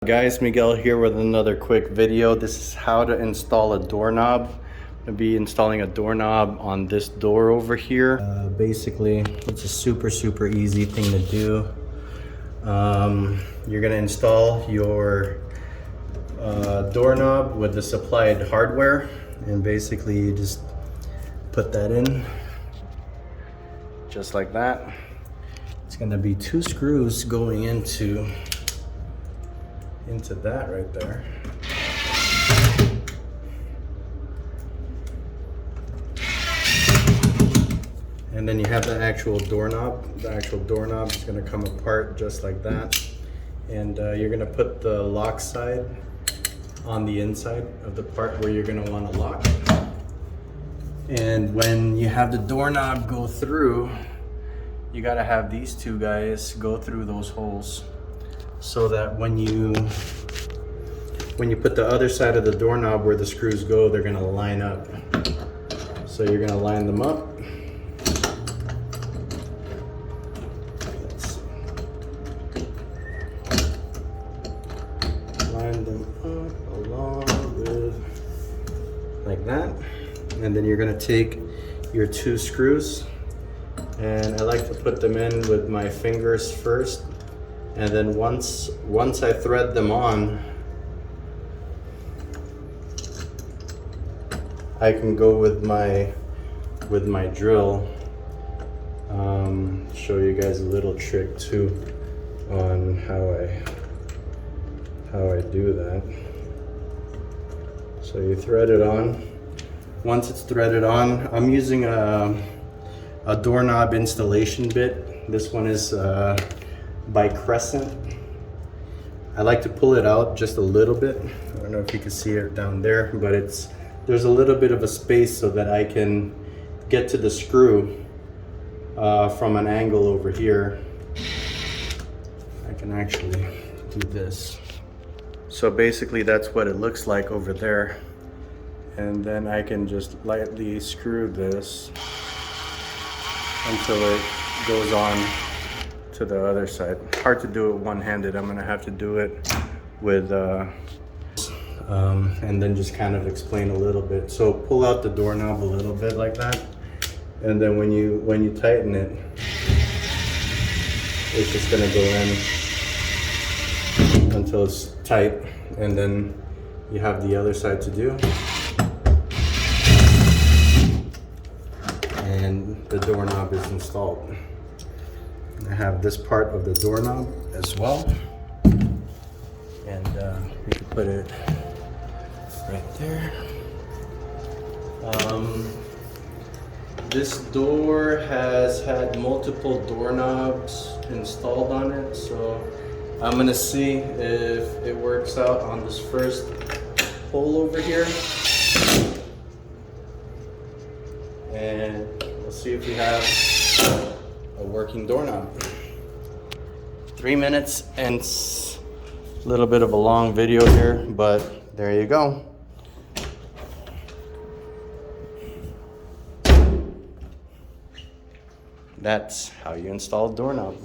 Guys, Miguel here with another quick video. This is how to install a doorknob. I'm gonna be installing a doorknob on this door over here. Basically, it's a super easy thing to do. You're gonna install your doorknob with the supplied hardware, and basically you just put that in just like that. It's gonna be 2 screws going into that right there. And then you have the actual doorknob. The actual doorknob is going to come apart just like that. And you're going to put the lock side on the inside of the part where you're going to want to lock. And when you have the doorknob go through, you got to have these 2 guys go through those holes, so that when you put the other side of the doorknob where the screws go, they're gonna line up. So you're gonna line them up. Line them up along with like that. And then you're gonna take your 2 screws, and I like to put them in with my fingers first. And then once I thread them on, I can go with my drill. Show you guys a little trick too on how I do that. So you thread it on. Once it's threaded on, I'm using a doorknob installation bit. This one is by Crescent. I like to pull it out just a little bit. I don't know if you can see it down there, but there's a little bit of a space so that I can get to the screw from an angle over here. I can actually do this. So basically that's what it looks like over there. And then I can just lightly screw this until it goes on to the other side. Hard to do it one-handed. I'm gonna have to do it with and then just kind of explain a little bit. So pull out the doorknob a little bit like that, and then when you tighten it, it's just gonna go in until it's tight, and then you have the other side to do, and the doorknob is installed. I have this part of the doorknob as well, and you can put it right there. This door has had multiple doorknobs installed on it, so I'm gonna see if it works out on this first hole over here, and we'll see if we have a working doorknob. 3 minutes and a little bit of a long video here, but there you go. That's how you install a doorknob.